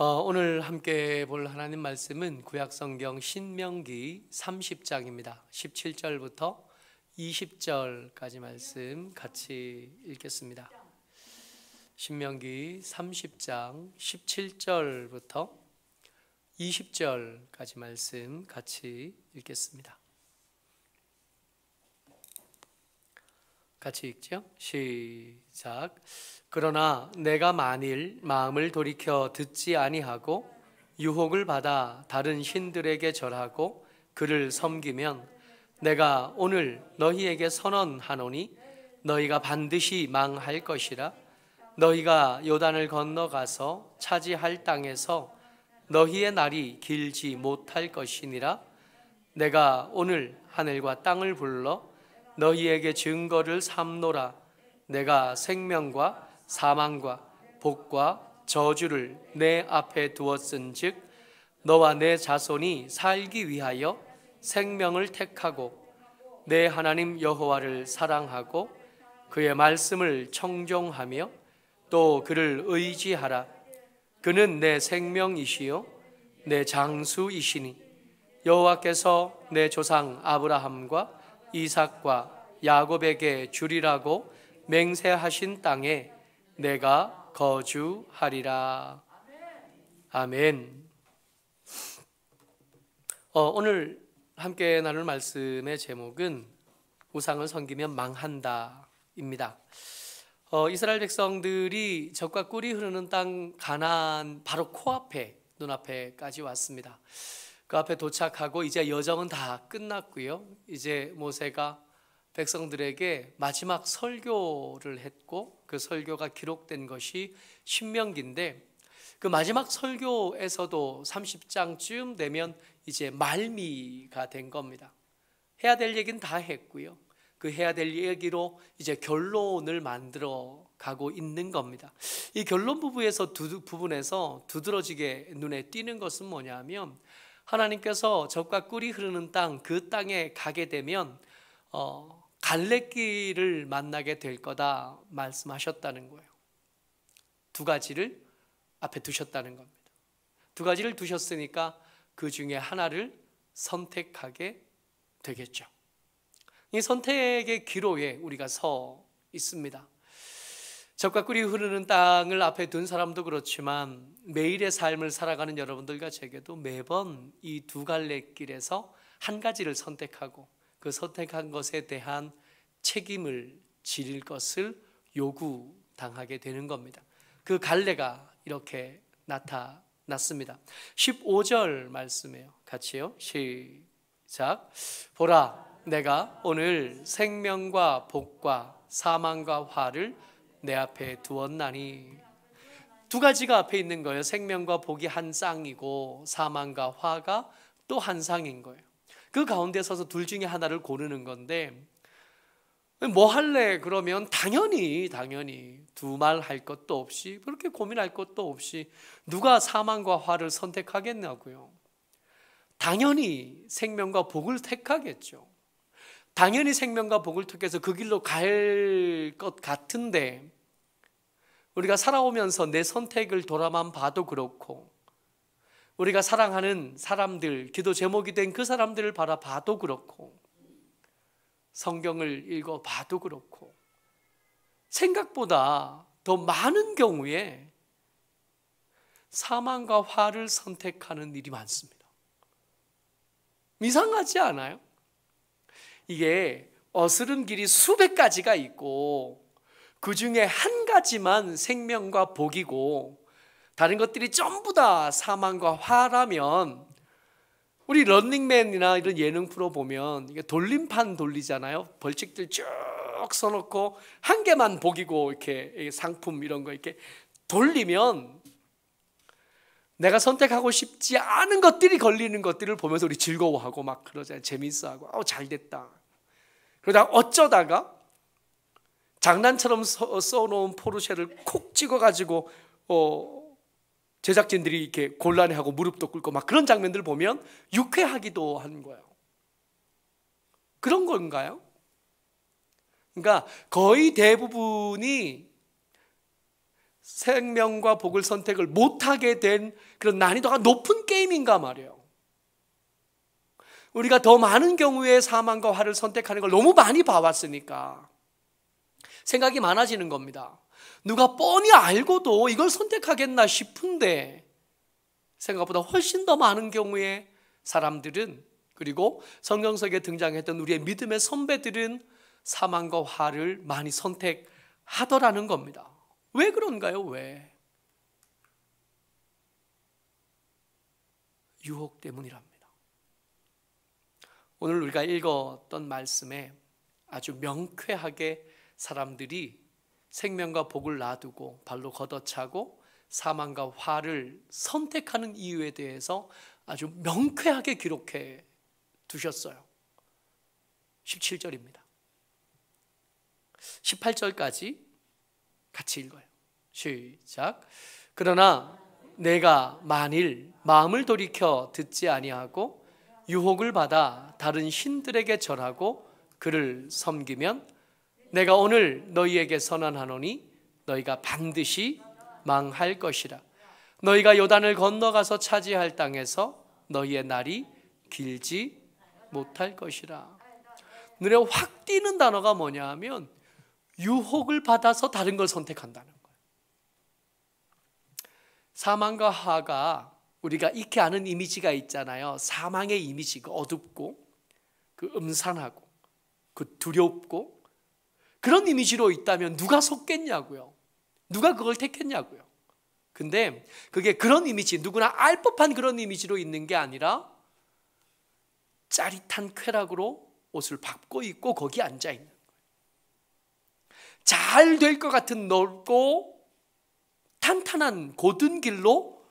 오늘 함께 볼 하나님 말씀은 구약성경 신명기 30장입니다. 17절부터 20절까지 말씀 같이 읽겠습니다. 신명기 30장 17절부터 20절까지 말씀 같이 읽겠습니다. 같이 읽죠? 시작. 그러나 내가 만일 마음을 돌이켜 듣지 아니하고 유혹을 받아 다른 신들에게 절하고 그를 섬기면 내가 오늘 너희에게 선언하노니 너희가 반드시 망할 것이라. 너희가 요단을 건너가서 차지할 땅에서 너희의 날이 길지 못할 것이니라. 내가 오늘 하늘과 땅을 불러 너희에게 증거를 삼노라. 내가 생명과 사망과 복과 저주를 내 앞에 두었은즉 너와 내 자손이 살기 위하여 생명을 택하고 내 하나님 여호와를 사랑하고 그의 말씀을 청종하며 또 그를 의지하라. 그는 내 생명이시요 내 장수이시니 여호와께서 내 조상 아브라함과 이삭과 야곱에게 주리라고 맹세하신 땅에 내가 거주하리라. 아멘. 오늘 함께 나눌 말씀의 제목은 우상을 섬기면 망한다입니다. 이스라엘 백성들이 적과 꿀이 흐르는 땅 가나안 바로 코앞에 눈앞에까지 왔습니다. 그 앞에 도착하고 이제 여정은 다 끝났고요. 이제 모세가 백성들에게 마지막 설교를 했고 그 설교가 기록된 것이 신명기인데 그 마지막 설교에서도 30장쯤 되면 이제 말미가 된 겁니다. 해야 될 얘기는 다 했고요. 그 해야 될 얘기로 이제 결론을 만들어 가고 있는 겁니다. 이 결론 부분에서 두드러지게 눈에 띄는 것은 뭐냐면 하나님께서 젖과 꿀이 흐르는 땅, 그 땅에 가게 되면 갈래길을 만나게 될 거다 말씀하셨다는 거예요. 두 가지를 앞에 두셨다는 겁니다. 두 가지를 두셨으니까 그 중에 하나를 선택하게 되겠죠. 이 선택의 기로에 우리가 서 있습니다. 젖과 꿀이 흐르는 땅을 앞에 둔 사람도 그렇지만 매일의 삶을 살아가는 여러분들과 제게도 매번 이 두 갈래 길에서 한 가지를 선택하고 그 선택한 것에 대한 책임을 질 것을 요구당하게 되는 겁니다. 그 갈래가 이렇게 나타났습니다. 15절 말씀이에요. 같이요. 시작. 보라, 내가 오늘 생명과 복과 사망과 화를 내 앞에 두었나니. 두 가지가 앞에 있는 거예요. 생명과 복이 한 쌍이고 사망과 화가 또 한 쌍인 거예요. 그 가운데 서서 둘 중에 하나를 고르는 건데 뭐 할래? 그러면 당연히 두말할 것도 없이 그렇게 고민할 것도 없이 누가 사망과 화를 선택하겠냐고요. 당연히 생명과 복을 택하겠죠. 당연히 생명과 복을 택해서 그 길로 갈 것 같은데 우리가 살아오면서 내 선택을 돌아만 봐도 그렇고 우리가 사랑하는 사람들, 기도 제목이 된 그 사람들을 바라봐도 그렇고 성경을 읽어봐도 그렇고 생각보다 더 많은 경우에 사망과 화를 선택하는 일이 많습니다. 이상하지 않아요? 이게 어스른 길이 수백 가지가 있고 그 중에 한 가지만 생명과 복이고 다른 것들이 전부 다 사망과 화라면 우리 런닝맨이나 이런 예능 프로 보면 이게 돌림판 돌리잖아요. 벌칙들 쭉 써놓고 한 개만 복이고 이렇게 상품 이런 거 이렇게 돌리면 내가 선택하고 싶지 않은 것들이 걸리는 것들을 보면서 우리 즐거워하고 막 그러잖아요. 재밌어하고 잘 됐다. 그러다가 어쩌다가 장난처럼 써놓은 포르쉐를 콕 찍어가지고 제작진들이 이렇게 곤란해하고 무릎도 꿇고 막 그런 장면들을 보면 유쾌하기도 한 거예요. 그런 건가요? 그러니까 거의 대부분이 생명과 복을 선택을 못하게 된 그런 난이도가 높은 게임인가 말이에요. 우리가 더 많은 경우에 사망과 화를 선택하는 걸 너무 많이 봐왔으니까 생각이 많아지는 겁니다. 누가 뻔히 알고도 이걸 선택하겠나 싶은데 생각보다 훨씬 더 많은 경우에 사람들은, 그리고 성경 속에 등장했던 우리의 믿음의 선배들은 사망과 화를 많이 선택하더라는 겁니다. 왜 그런가요? 왜? 유혹 때문이랍니다. 오늘 우리가 읽었던 말씀에 아주 명쾌하게 사람들이 생명과 복을 놔두고 발로 걷어차고 사망과 화를 선택하는 이유에 대해서 아주 명쾌하게 기록해 두셨어요. 17절입니다. 18절까지 같이 읽어요. 시작. 그러나 내가 만일 마음을 돌이켜 듣지 아니하고 유혹을 받아 다른 신들에게 절하고 그를 섬기면 내가 오늘 너희에게 선언하노니 너희가 반드시 망할 것이라. 너희가 요단을 건너가서 차지할 땅에서 너희의 날이 길지 못할 것이라. 눈에 확 띄는 단어가 뭐냐 하면 유혹을 받아서 다른 걸 선택한다는 거예요. 사망과 화가 우리가 익히 아는 이미지가 있잖아요. 사망의 이미지, 그 어둡고 그 음산하고 그 두렵고 그런 이미지로 있다면 누가 속겠냐고요. 누가 그걸 택했냐고요. 근데 그게 그런 이미지, 누구나 알 법한 그런 이미지로 있는 게 아니라 짜릿한 쾌락으로 옷을 받고 입고 거기 앉아 있는 거예요. 잘 될 것 같은 넓고 탄탄한 곧은 길로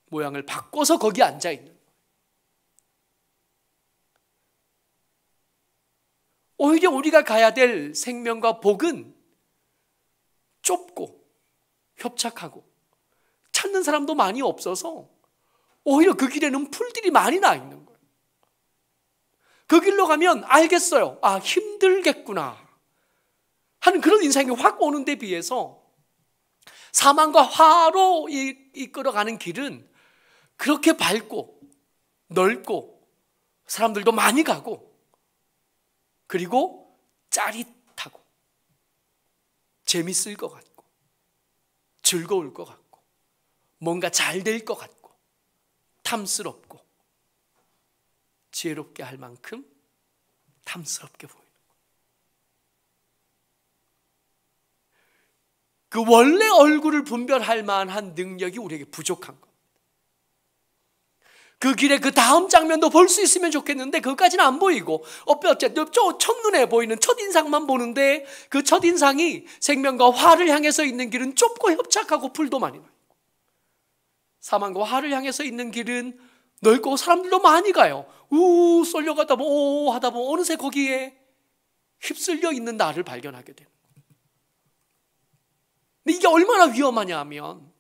모양을 바꿔서 거기 앉아 있는 거예요. 오히려 우리가 가야 될 생명과 복은 좁고 협착하고 찾는 사람도 많이 없어서 오히려 그 길에는 풀들이 많이 나 있는 거예요. 그 길로 가면 알겠어요. 아, 힘들겠구나 하는 그런 인상이 확 오는 데 비해서 사망과 화로 이끌어가는 길은 그렇게 밝고 넓고 사람들도 많이 가고 그리고 짜릿하고 재밌을 것 같고 즐거울 것 같고 뭔가 잘 될 것 같고 탐스럽고 지혜롭게 할 만큼 탐스럽게 보이는 거예요. 그 원래 얼굴을 분별할 만한 능력이 우리에게 부족한 겁니다. 그 길에 그 다음 장면도 볼 수 있으면 좋겠는데 그것까지는 안 보이고 어쨌든 첫눈에 보이는 첫인상만 보는데 그 첫인상이 생명과 화를 향해서 있는 길은 좁고 협착하고 풀도 많이 나고 사망과 화를 향해서 있는 길은 넓고 사람들도 많이 가요. 우 쏠려가다 보면 오 하다 보면 어느새 거기에 휩쓸려 있는 나를 발견하게 돼요. 근데 이게 얼마나 위험하냐 하면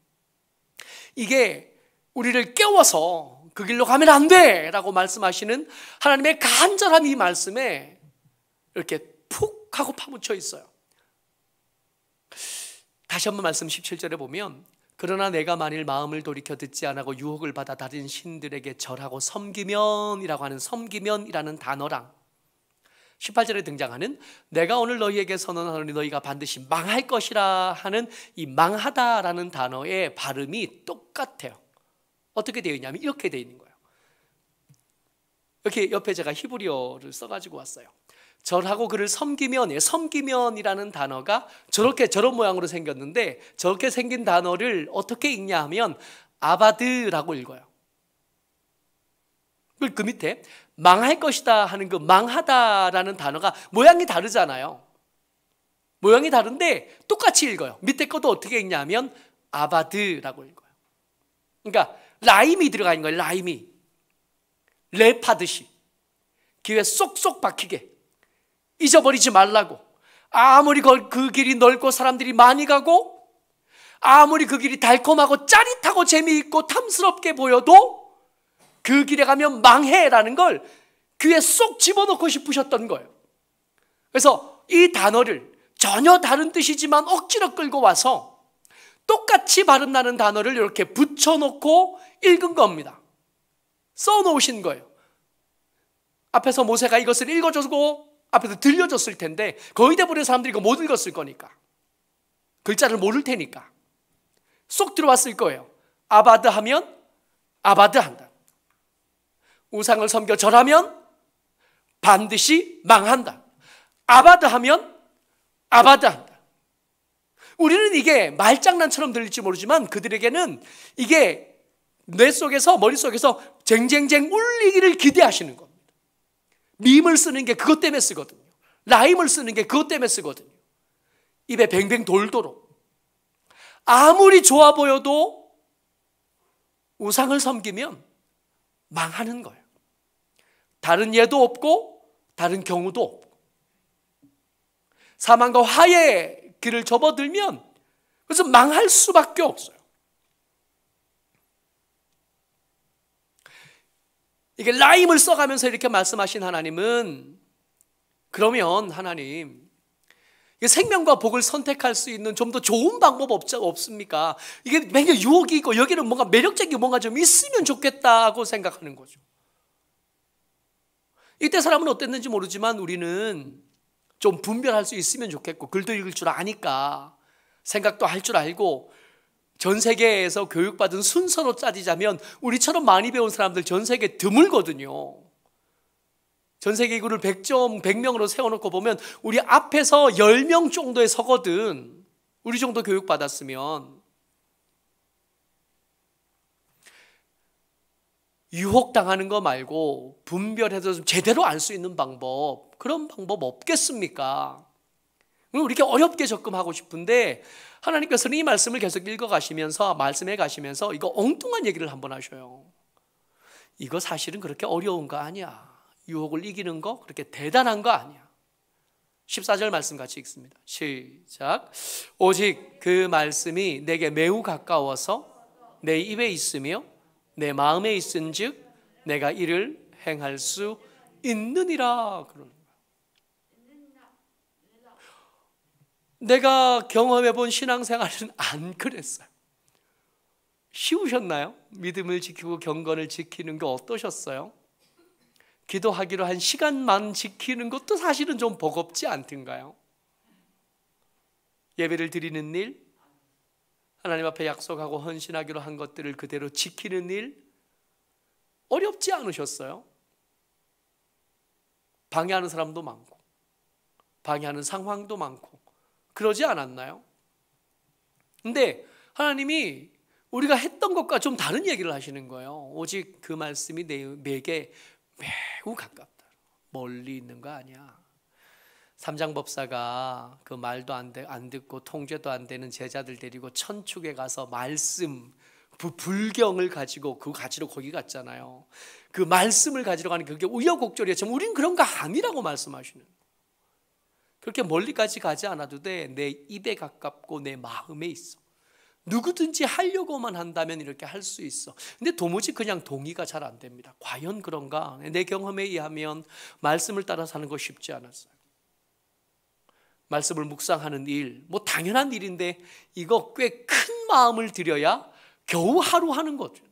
이게 우리를 깨워서 그 길로 가면 안 돼 라고 말씀하시는 하나님의 간절한 이 말씀에 이렇게 푹 하고 파묻혀 있어요. 다시 한번 말씀 17절에 보면 그러나 내가 만일 마음을 돌이켜 듣지 않고 유혹을 받아 다른 신들에게 절하고 섬기면이라고 하는 섬기면이라는 단어랑 18절에 등장하는 내가 오늘 너희에게 선언하노니 너희가 반드시 망할 것이라 하는 이 망하다라는 단어의 발음이 똑같아요. 어떻게 되어 있냐면 이렇게 되어 있는 거예요. 이렇게 옆에 제가 히브리어를 써가지고 왔어요. 절하고 그를 섬기면, 섬기면이라는 단어가 저런 모양으로 생겼는데 저렇게 생긴 단어를 어떻게 읽냐 하면 아바드라고 읽어요. 그 밑에 망할 것이다 하는 그 망하다라는 단어가 모양이 다르잖아요. 모양이 다른데 똑같이 읽어요. 밑에 것도 어떻게 읽냐 하면 아바드라고 읽어요. 그러니까 라임이 들어가 있는 거예요. 라임이 랩하듯이 귀에 쏙쏙 박히게 잊어버리지 말라고. 아무리 그 길이 넓고 사람들이 많이 가고 아무리 그 길이 달콤하고 짜릿하고 재미있고 탐스럽게 보여도 그 길에 가면 망해라는 걸 귀에 쏙 집어넣고 싶으셨던 거예요. 그래서 이 단어를 전혀 다른 뜻이지만 억지로 끌고 와서 똑같이 발음나는 단어를 이렇게 붙여놓고 읽은 겁니다. 써놓으신 거예요. 앞에서 모세가 이것을 읽어주고 앞에서 들려줬을 텐데 거의 대부분의 사람들이 이거 못 읽었을 거니까, 글자를 모를 테니까 쏙 들어왔을 거예요. 아바드 하면 아바드 한다. 우상을 섬겨 절하면 반드시 망한다. 아바드 하면 아바드 한다. 우리는 이게 말장난처럼 들릴지 모르지만 그들에게는 이게 뇌 속에서, 머릿속에서 쟁쟁쟁 울리기를 기대하시는 겁니다. 밈을 쓰는 게 그것 때문에 쓰거든요. 라임을 쓰는 게 그것 때문에 쓰거든요. 입에 뱅뱅 돌도록. 아무리 좋아 보여도 우상을 섬기면 망하는 거예요. 다른 예도 없고 다른 경우도 없고 사망과 화의 길을 접어들면 그래서 망할 수밖에 없어요. 이게 라임을 써가면서 이렇게 말씀하신 하나님은, 그러면 하나님, 생명과 복을 선택할 수 있는 좀 더 좋은 방법 없습니까? 이게 굉장히 유혹이 있고 여기는 뭔가 매력적인 뭔가 좀 있으면 좋겠다고 생각하는 거죠. 이때 사람은 어땠는지 모르지만 우리는 좀 분별할 수 있으면 좋겠고, 글도 읽을 줄 아니까, 생각도 할 줄 알고, 전 세계에서 교육받은 순서로 따지자면 우리처럼 많이 배운 사람들 전 세계에 드물거든요. 전 세계 인구를 100명으로 세워놓고 보면 우리 앞에서 10명 정도에 서거든. 우리 정도 교육받았으면. 유혹당하는 거 말고 분별해서 좀 제대로 알 수 있는 방법, 그런 방법 없겠습니까? 우리 이렇게 어렵게 접근하고 싶은데 하나님께서는 이 말씀을 계속 읽어가시면서, 말씀해 가시면서 이거 엉뚱한 얘기를 한번 하셔요. 이거 사실은 그렇게 어려운 거 아니야. 유혹을 이기는 거 그렇게 대단한 거 아니야. 14절 말씀 같이 읽습니다. 시작. 오직 그 말씀이 내게 매우 가까워서 내 입에 있으며 내 마음에 있은즉 내가 이를 행할 수 있느니라. 그러는 거예요. 내가 경험해 본 신앙생활은 안 그랬어요. 쉬우셨나요? 믿음을 지키고 경건을 지키는 거 어떠셨어요? 기도하기로 한 시간만 지키는 것도 사실은 좀 버겁지 않던가요? 예배를 드리는 일, 하나님 앞에 약속하고 헌신하기로 한 것들을 그대로 지키는 일, 어렵지 않으셨어요? 방해하는 사람도 많고 방해하는 상황도 많고 그러지 않았나요? 근데 하나님이 우리가 했던 것과 좀 다른 얘기를 하시는 거예요. 오직 그 말씀이 내게 매우 가깝다. 멀리 있는 거 아니야. 삼장법사가 그 말도 안 듣고 통제도 안 되는 제자들 데리고 천축에 가서 말씀, 불경을 가지고 그거 가지러 거기 갔잖아요. 그 말씀을 가지러 가는 그게 우여곡절이었지만 우린 그런 거 아니라고 말씀하시는 거예요. 그렇게 멀리까지 가지 않아도 돼. 내 입에 가깝고 내 마음에 있어. 누구든지 하려고만 한다면 이렇게 할 수 있어. 근데 도무지 그냥 동의가 잘 안 됩니다. 과연 그런가? 내 경험에 의하면 말씀을 따라 사는 거 쉽지 않았어요. 말씀을 묵상하는 일, 뭐 당연한 일인데 이거 꽤 큰 마음을 들여야 겨우 하루 하는 거죠.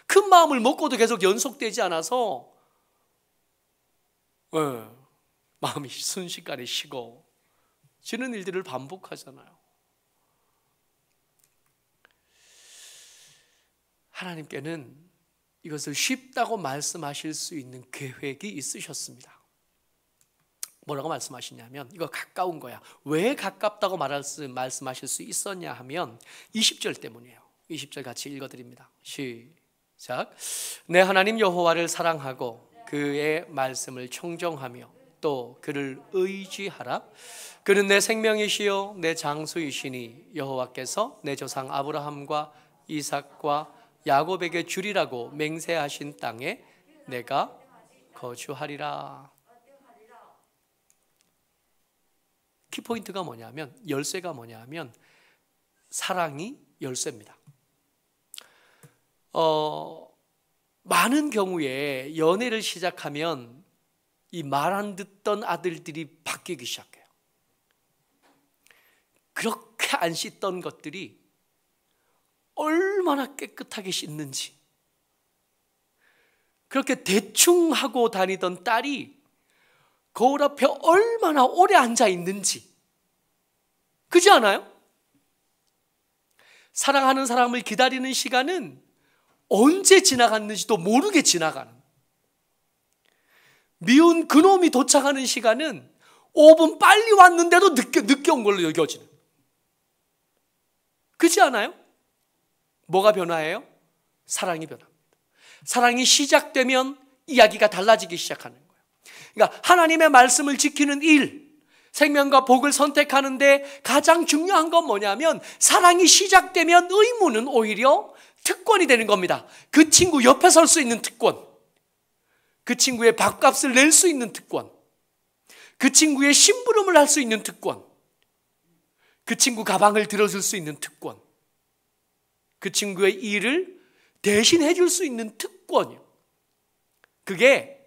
큰 마음을 먹고도 계속 연속되지 않아서 마음이 순식간에 식어 지는 일들을 반복하잖아요. 하나님께는 이것을 쉽다고 말씀하실 수 있는 계획이 있으셨습니다. 뭐라고 말씀하시냐면 이거 가까운 거야. 왜 가깝다고 말씀하실 수 있었냐 하면 20절 때문이에요. 20절 같이 읽어드립니다. 시작. 내 하나님 여호와를 사랑하고 그의 말씀을 청정하며 또 그를 의지하라. 그는 내 생명이시요 내 장수이시니 여호와께서 내 조상 아브라함과 이삭과 야곱에게 주리라고 맹세하신 땅에 내가 거주하리라. 키포인트가 뭐냐면, 열쇠가 뭐냐면 사랑이 열쇠입니다. 많은 경우에 연애를 시작하면 이 말 안 듣던 아들들이 바뀌기 시작해요. 그렇게 안 씻던 것들이 얼마나 깨끗하게 씻는지, 그렇게 대충 하고 다니던 딸이 거울 앞에 얼마나 오래 앉아 있는지, 그렇지 않아요? 사랑하는 사람을 기다리는 시간은 언제 지나갔는지도 모르게 지나가는, 미운 그놈이 도착하는 시간은 5분 빨리 왔는데도 늦게 온 걸로 여겨지는, 그렇지 않아요? 뭐가 변화해요? 사랑이 변합니다. 사랑이 시작되면 이야기가 달라지기 시작하는 거예요. 그러니까 하나님의 말씀을 지키는 일, 생명과 복을 선택하는데 가장 중요한 건 뭐냐면, 사랑이 시작되면 의무는 오히려 특권이 되는 겁니다. 그 친구 옆에 설 수 있는 특권, 그 친구의 밥값을 낼 수 있는 특권, 그 친구의 심부름을 할 수 있는 특권, 그 친구 가방을 들어줄 수 있는 특권, 그 친구의 일을 대신 해줄 수 있는 특권이요. 그게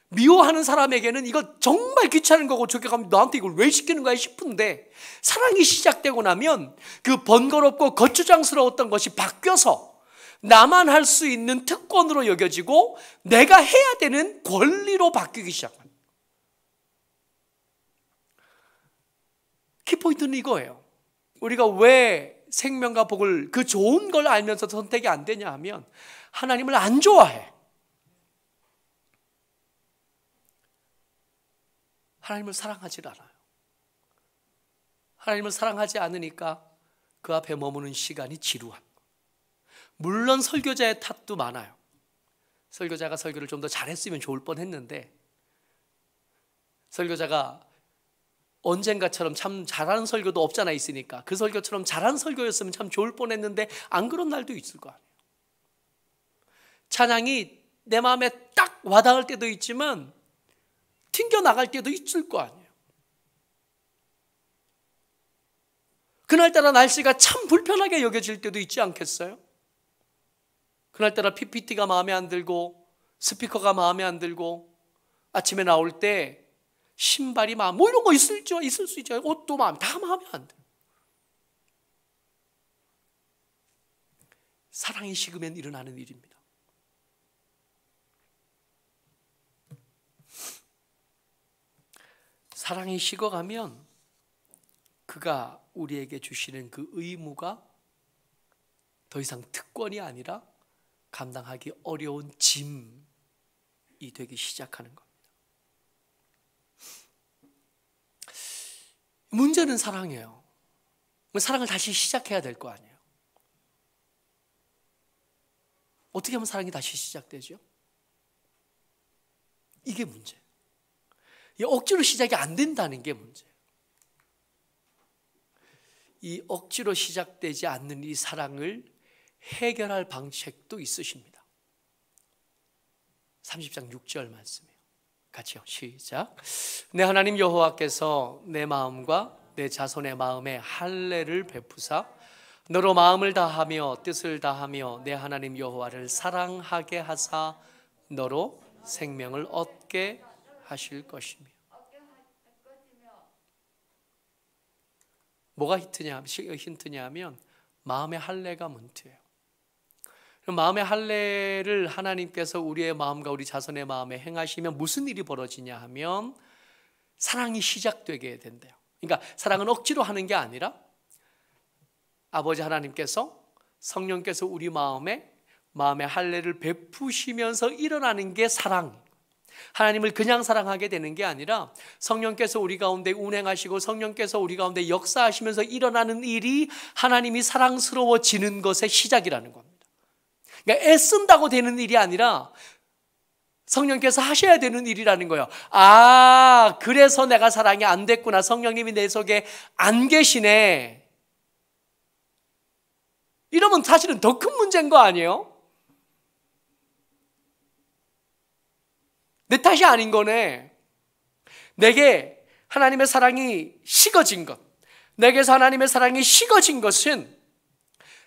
미워하는 사람에게는 이거 정말 귀찮은 거고, 저기 가면 너한테 이걸 왜 시키는 거야 싶은데, 사랑이 시작되고 나면 그 번거롭고 거추장스러웠던 것이 바뀌어서 나만 할 수 있는 특권으로 여겨지고 내가 해야 되는 권리로 바뀌기 시작합니다. 키포인트는 이거예요. 우리가 왜 생명과 복을, 그 좋은 걸 알면서 선택이 안 되냐 하면, 하나님을 안 좋아해. 하나님을 사랑하지 않아요. 하나님을 사랑하지 않으니까 그 앞에 머무는 시간이 지루한. 물론 설교자의 탓도 많아요. 설교자가 설교를 좀 더 잘했으면 좋을 뻔했는데, 설교자가 언젠가처럼 참 잘하는 설교도 없잖아 있으니까 그 설교처럼 잘한 설교였으면 참 좋을 뻔했는데 안 그런 날도 있을 거 아니에요. 찬양이 내 마음에 딱 와닿을 때도 있지만 튕겨나갈 때도 있을 거 아니에요. 그날따라 날씨가 참 불편하게 여겨질 때도 있지 않겠어요? 그날따라 PPT가 마음에 안 들고 스피커가 마음에 안 들고 아침에 나올 때 신발이 뭐 이런 거 있을 수 있죠. 옷도 다 마음에 안 돼. 사랑이 식으면 일어나는 일입니다. 사랑이 식어가면 그가 우리에게 주시는 그 의무가 더 이상 특권이 아니라 감당하기 어려운 짐이 되기 시작하는 겁니다. 문제는 사랑이에요. 사랑을 다시 시작해야 될 거 아니에요. 어떻게 하면 사랑이 다시 시작되죠? 이게 문제. 억지로 시작이 안 된다는 게 문제예요. 이 억지로 시작되지 않는 이 사랑을 해결할 방책도 있으십니다. 30장 6절 말씀이에요. 같이요. 시작. 내 하나님 여호와께서 내 마음과 내 자손의 마음에 할례를 베푸사 너로 마음을 다하며 뜻을 다하며 내 하나님 여호와를 사랑하게 하사 너로 생명을 얻게 하실 것이며. 뭐가 힌트냐 하면 마음의 할례가 문제예요. 마음의 할례를 하나님께서 우리의 마음과 우리 자손의 마음에 행하시면 무슨 일이 벌어지냐 하면 사랑이 시작되게 된대요. 그러니까 사랑은 억지로 하는 게 아니라 아버지 하나님께서 성령께서 우리 마음의 할례를 베푸시면서 일어나는 게 사랑. 하나님을 그냥 사랑하게 되는 게 아니라 성령께서 우리 가운데 운행하시고 성령께서 우리 가운데 역사하시면서 일어나는 일이 하나님이 사랑스러워지는 것의 시작이라는 겁니다. 그러니까 애쓴다고 되는 일이 아니라 성령께서 하셔야 되는 일이라는 거예요. 아, 그래서 내가 사랑이 안 됐구나. 성령님이 내 속에 안 계시네. 이러면 사실은 더 큰 문제인 거 아니에요? 내 탓이 아닌 거네. 내게 하나님의 사랑이 식어진 것, 내게서 하나님의 사랑이 식어진 것은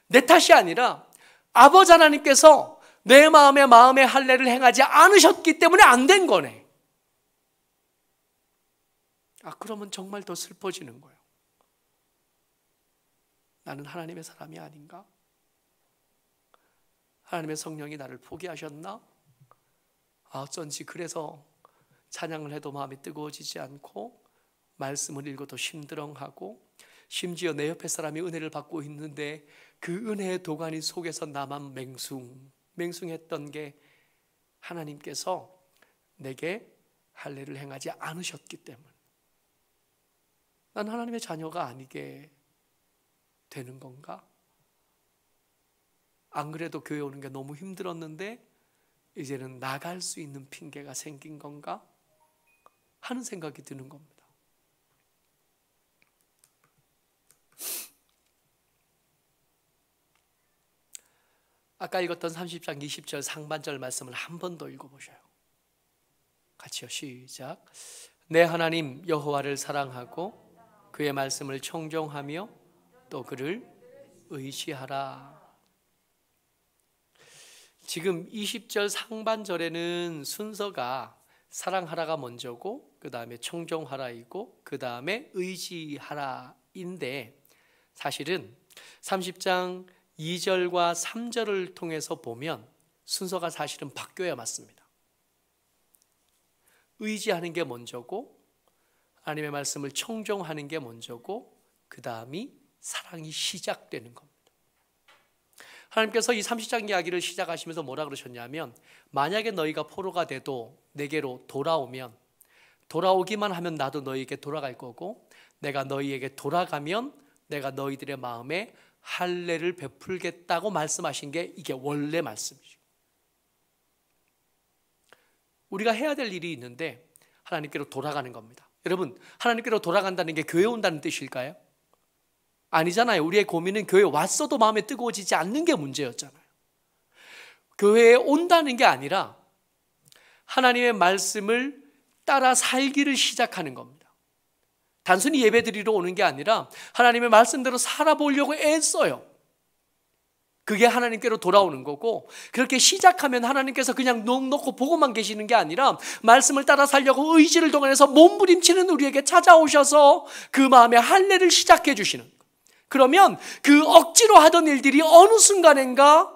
내 탓이 아니라 아버지 하나님께서 내 마음의 할례를 행하지 않으셨기 때문에 안 된 거네. 그러면 정말 더 슬퍼지는 거예요. 나는 하나님의 사람이 아닌가? 하나님의 성령이 나를 포기하셨나? 어쩐지 그래서 찬양을 해도 마음이 뜨거워지지 않고 말씀을 읽어도 심드렁하고 심지어 내 옆에 사람이 은혜를 받고 있는데 그 은혜의 도가니 속에서 나만 맹숭했던 게 하나님께서 내게 할례를 행하지 않으셨기 때문에 난 하나님의 자녀가 아니게 되는 건가? 안 그래도 교회 오는 게 너무 힘들었는데 이제는 나갈 수 있는 핑계가 생긴 건가? 하는 생각이 드는 겁니다. 아까 읽었던 30장 20절 상반절 말씀을 한 번 더 읽어보셔요. 같이요. 시작. 내 하나님 여호와를 사랑하고 그의 말씀을 청종하며 또 그를 의지하라. 지금 20절 상반절에는 순서가 사랑하라가 먼저고 그 다음에 청종하라이고 그 다음에 의지하라인데 사실은 30장 2절과 3절을 통해서 보면 순서가 사실은 바뀌어야 맞습니다. 의지하는 게 먼저고 하나님의 말씀을 청종하는 게 먼저고 그 다음이 사랑이 시작되는 겁니다. 하나님께서 이 30장 이야기를 시작하시면서 뭐라 그러셨냐면 만약에 너희가 포로가 돼도 내게로 돌아오면 돌아오기만 하면 나도 너희에게 돌아갈 거고 내가 너희에게 돌아가면 내가 너희들의 마음에 할례를 베풀겠다고 말씀하신 게 이게 원래 말씀이죠. 우리가 해야 될 일이 있는데 하나님께로 돌아가는 겁니다. 여러분, 하나님께로 돌아간다는 게 교회 온다는 뜻일까요? 아니잖아요. 우리의 고민은 교회에 왔어도 마음에 뜨거워지지 않는 게 문제였잖아요. 교회에 온다는 게 아니라 하나님의 말씀을 따라 살기를 시작하는 겁니다. 단순히 예배드리러 오는 게 아니라 하나님의 말씀대로 살아보려고 애써요. 그게 하나님께로 돌아오는 거고 그렇게 시작하면 하나님께서 그냥 놓고 보고만 계시는 게 아니라 말씀을 따라 살려고 의지를 동원해서 몸부림치는 우리에게 찾아오셔서 그 마음에 할례를 시작해 주시는 거예요. 그러면 그 억지로 하던 일들이 어느 순간인가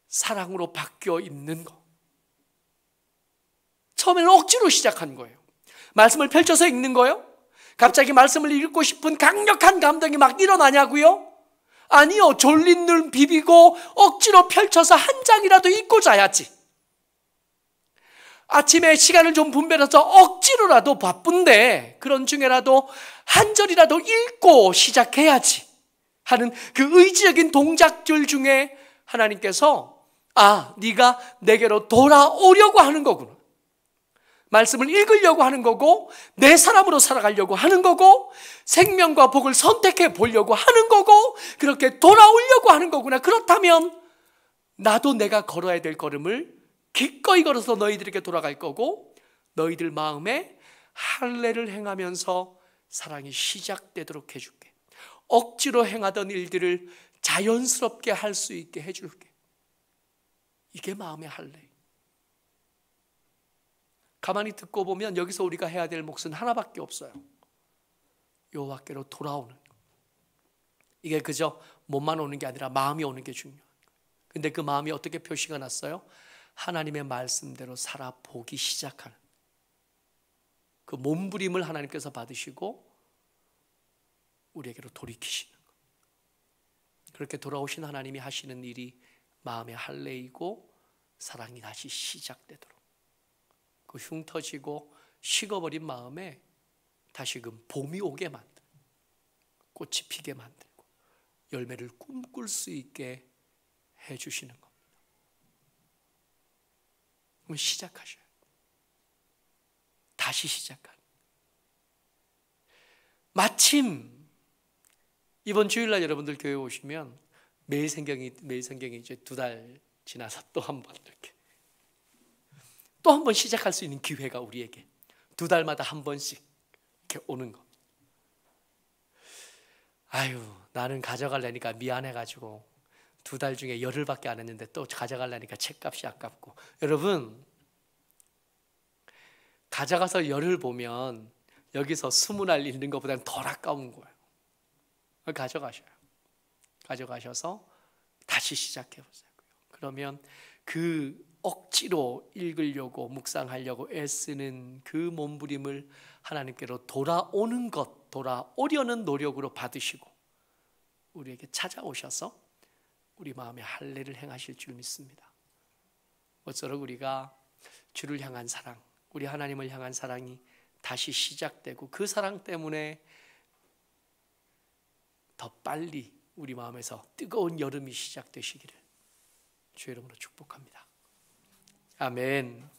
사랑으로 바뀌어 있는 거. 처음에는 억지로 시작한 거예요. 말씀을 펼쳐서 읽는 거예요? 갑자기 말씀을 읽고 싶은 강력한 감동이 막 일어나냐고요? 아니요. 졸린 눈 비비고 억지로 펼쳐서 한 장이라도 읽고 자야지. 아침에 시간을 좀 분배해서 억지로라도 바쁜데 그런 중에라도 한 절이라도 읽고 시작해야지 하는 그 의지적인 동작들 중에 하나님께서 네가 내게로 돌아오려고 하는 거구나. 말씀을 읽으려고 하는 거고 내 사람으로 살아가려고 하는 거고 생명과 복을 선택해 보려고 하는 거고 그렇게 돌아오려고 하는 거구나. 그렇다면 나도 내가 걸어야 될 걸음을 기꺼이 걸어서 너희들에게 돌아갈 거고 너희들 마음에 할례를 행하면서 사랑이 시작되도록 해줄게. 억지로 행하던 일들을 자연스럽게 할 수 있게 해줄게. 이게 마음의 할례. 가만히 듣고 보면 여기서 우리가 해야 될 몫은 하나밖에 없어요. 여호와께로 돌아오는 거. 이게 그저 몸만 오는 게 아니라 마음이 오는 게 중요해요. 근데 그 마음이 어떻게 표시가 났어요? 하나님의 말씀대로 살아보기 시작하는 그 몸부림을 하나님께서 받으시고 우리에게로 돌이키시는 것. 그렇게 돌아오신 하나님이 하시는 일이 마음의 할례이고 사랑이 다시 시작되도록 그 흉터지고 식어버린 마음에 다시금 봄이 오게 만들고 꽃이 피게 만들고 열매를 꿈꿀 수 있게 해주시는 겁니다. 그럼 시작하셔요. 다시 시작하는. 마침 이번 주일날 여러분들 교회 오시면 매일 성경이 이제 2달 지나서 또 한 번 이렇게 또 한 번 시작할 수 있는 기회가 우리에게 2달마다 한 번씩 이렇게 오는 거. 나는 가져가려니까 미안해가지고 2달 중에 열흘밖에 안 했는데 또 가져가려니까 책값이 아깝고. 여러분, 가져가서 열흘 보면 여기서 20알 읽는 것보다는 덜 아까운 거예요. 가져가셔서 다시 시작해 보자고요. 그러면 그 억지로 읽으려고 묵상하려고 애쓰는 그 몸부림을 하나님께로 돌아오려는 노력으로 받으시고 우리에게 찾아오셔서 우리 마음에 할례를 행하실 줄 믿습니다. 모쪼록 우리가 주를 향한 사랑, 우리 하나님을 향한 사랑이 다시 시작되고 그 사랑 때문에 더 빨리 우리 마음에서 뜨거운 여름이 시작되시기를 주의 이름으로 축복합니다. 아멘.